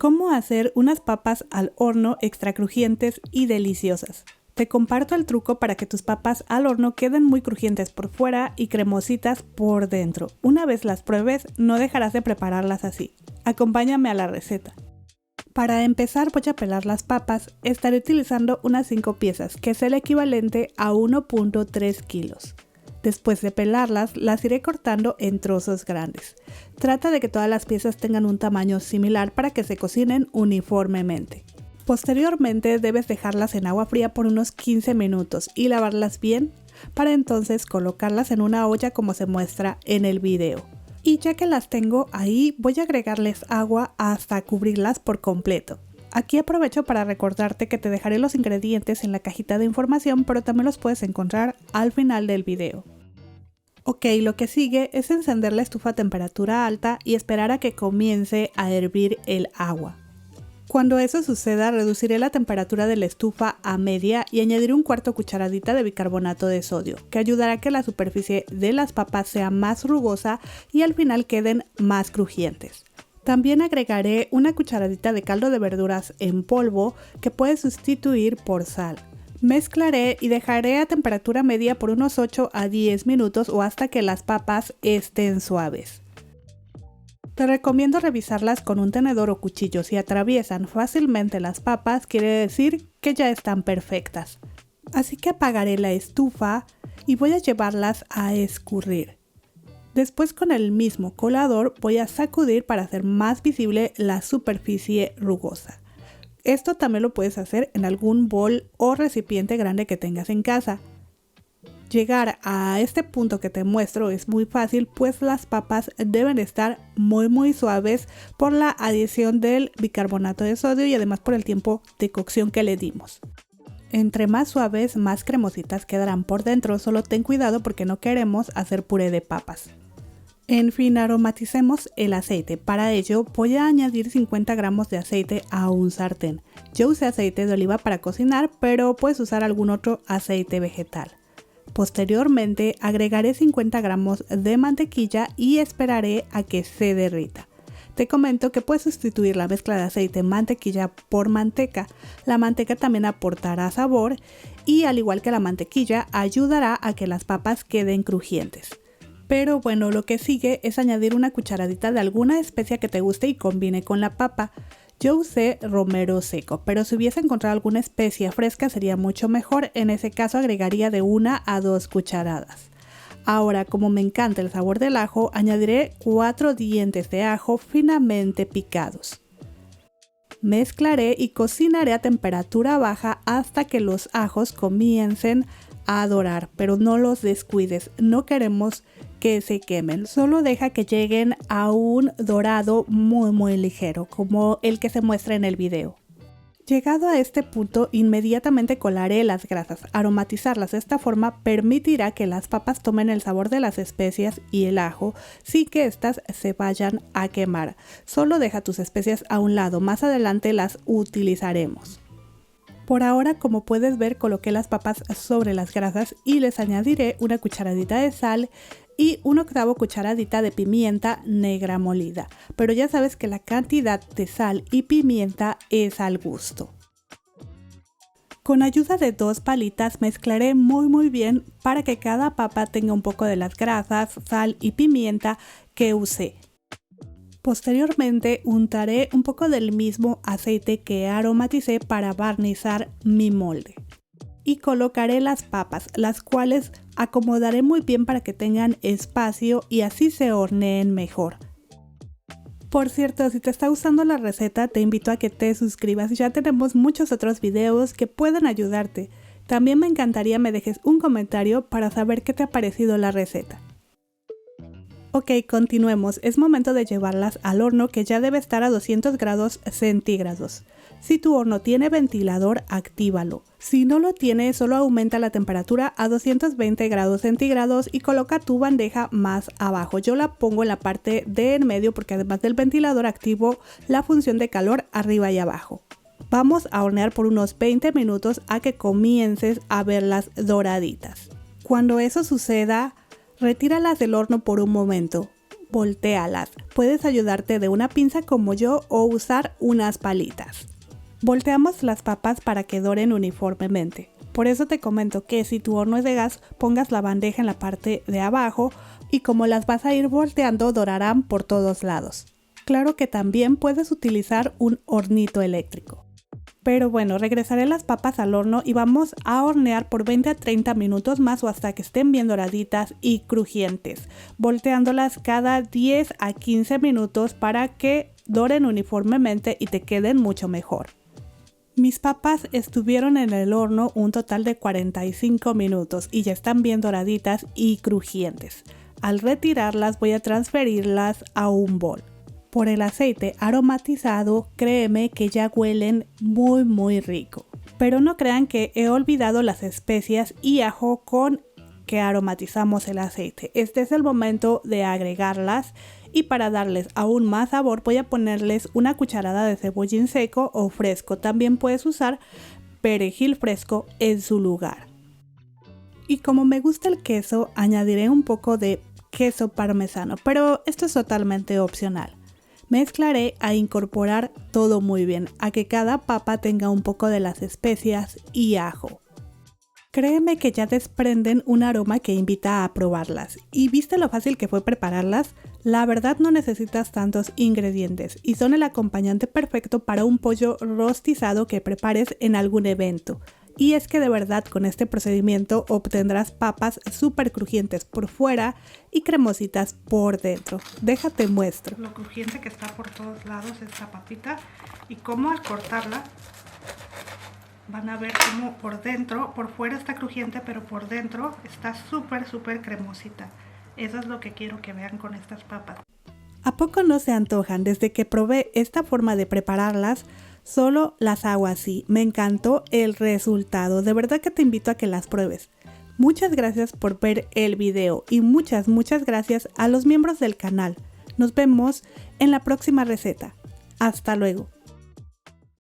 cómo hacer unas papas al horno extra crujientes y deliciosas. Te comparto el truco para que tus papas al horno queden muy crujientes por fuera y cremositas por dentro. Una vez las pruebes, no dejarás de prepararlas así. Acompáñame a la receta. Para empezar voy a pelar las papas. Estaré utilizando unas 5 piezas, que es el equivalente a 1.3 kilos. Después de pelarlas, las iré cortando en trozos grandes. Trata de que todas las piezas tengan un tamaño similar para que se cocinen uniformemente. Posteriormente debes dejarlas en agua fría por unos 15 minutos y lavarlas bien, para entonces colocarlas en una olla como se muestra en el video. Y ya que las tengo ahí, voy a agregarles agua hasta cubrirlas por completo. Aquí aprovecho para recordarte que te dejaré los ingredientes en la cajita de información, pero también los puedes encontrar al final del video. Ok, lo que sigue es encender la estufa a temperatura alta y esperar a que comience a hervir el agua. Cuando eso suceda, reduciré la temperatura de la estufa a media y añadiré un cuarto cucharadita de bicarbonato de sodio, que ayudará a que la superficie de las papas sea más rugosa y al final queden más crujientes. También agregaré una cucharadita de caldo de verduras en polvo que puedes sustituir por sal. Mezclaré y dejaré a temperatura media por unos 8 a 10 minutos o hasta que las papas estén suaves. Te recomiendo revisarlas con un tenedor o cuchillo. Si atraviesan fácilmente las papas, quiere decir que ya están perfectas. Así que apagaré la estufa y voy a llevarlas a escurrir. Después con el mismo colador voy a sacudir para hacer más visible la superficie rugosa. Esto también lo puedes hacer en algún bol o recipiente grande que tengas en casa. Llegar a este punto que te muestro es muy fácil, pues las papas deben estar muy suaves por la adición del bicarbonato de sodio y además por el tiempo de cocción que le dimos. Entre más suaves, más cremositas quedarán por dentro, solo ten cuidado porque no queremos hacer puré de papas. En fin, aromaticemos el aceite. Para ello voy a añadir 50 gramos de aceite a un sartén. Yo usé aceite de oliva para cocinar, pero puedes usar algún otro aceite vegetal. Posteriormente agregaré 50 gramos de mantequilla y esperaré a que se derrita. Te comento que puedes sustituir la mezcla de aceite mantequilla por manteca. La manteca también aportará sabor y al igual que la mantequilla ayudará a que las papas queden crujientes. Pero bueno, lo que sigue es añadir una cucharadita de alguna especia que te guste y combine con la papa. Yo usé romero seco, pero si hubiese encontrado alguna especia fresca sería mucho mejor. En ese caso agregaría de 1 a 2 cucharadas. Ahora, como me encanta el sabor del ajo, añadiré 4 dientes de ajo finamente picados. Mezclaré y cocinaré a temperatura baja hasta que los ajos comiencen a dorar, pero no los descuides, no queremos que se quemen, solo deja que lleguen a un dorado muy ligero, como el que se muestra en el video. Llegado a este punto, inmediatamente colaré las grasas. Aromatizarlas de esta forma permitirá que las papas tomen el sabor de las especias y el ajo sin que éstas se vayan a quemar. Solo deja tus especias a un lado, más adelante las utilizaremos. Por ahora, como puedes ver, coloqué las papas sobre las grasas y les añadiré una cucharadita de sal y 1/8 cucharadita de pimienta negra molida. Pero ya sabes que la cantidad de sal y pimienta es al gusto. Con ayuda de 2 palitas mezclaré muy bien para que cada papa tenga un poco de las grasas, sal y pimienta que usé. Posteriormente untaré un poco del mismo aceite que aromaticé para barnizar mi molde. Y colocaré las papas, las cuales acomodaré muy bien para que tengan espacio y así se horneen mejor. Por cierto, si te está gustando la receta, te invito a que te suscribas. Ya tenemos muchos otros videos que pueden ayudarte. También me encantaría me dejes un comentario para saber qué te ha parecido la receta. Ok, continuemos. Es momento de llevarlas al horno que ya debe estar a 200 grados centígrados. Si tu horno tiene ventilador, actívalo. Si no lo tiene, solo aumenta la temperatura a 220 grados centígrados y coloca tu bandeja más abajo. Yo la pongo en la parte de en medio porque además del ventilador activo la función de calor arriba y abajo. Vamos a hornear por unos 20 minutos a que comiences a verlas doraditas. Cuando eso suceda, retíralas del horno por un momento. voltéalas. Puedes ayudarte de una pinza como yo o usar unas palitas. Volteamos las papas para que doren uniformemente. Por eso te comento que si tu horno es de gas, pongas la bandeja en la parte de abajo y como las vas a ir volteando, dorarán por todos lados. Claro que también puedes utilizar un hornito eléctrico. Pero bueno, regresaré las papas al horno y vamos a hornear por 20 a 30 minutos más o hasta que estén bien doraditas y crujientes, volteándolas cada 10 a 15 minutos para que doren uniformemente y te queden mucho mejor. Mis papas estuvieron en el horno un total de 45 minutos y ya están bien doraditas y crujientes. Al retirarlas voy a transferirlas a un bol. Por el aceite aromatizado, créeme que ya huelen muy rico. Pero no crean que he olvidado las especias y ajo con que aromatizamos el aceite. Este es el momento de agregarlas y para darles aún más sabor voy a ponerles una cucharada de cebollín seco o fresco. También puedes usar perejil fresco en su lugar. Y como me gusta el queso, añadiré un poco de queso parmesano, pero esto es totalmente opcional. Mezclaré a incorporar todo muy bien, a que cada papa tenga un poco de las especias y ajo. Créeme que ya desprenden un aroma que invita a probarlas. ¿Y viste lo fácil que fue prepararlas? La verdad no necesitas tantos ingredientes y son el acompañante perfecto para un pollo rostizado que prepares en algún evento. Y es que de verdad con este procedimiento obtendrás papas súper crujientes por fuera y cremositas por dentro. Déjate muestro lo crujiente que está por todos lados esta papita y cómo al cortarla van a ver cómo por dentro, por fuera está crujiente, pero por dentro está súper cremosita. Eso es lo que quiero que vean con estas papas. ¿A poco no se antojan? Desde que probé esta forma de prepararlas, solo las hago así. Me encantó el resultado. De verdad que te invito a que las pruebes. Muchas gracias por ver el video y muchas gracias a los miembros del canal. Nos vemos en la próxima receta. Hasta luego.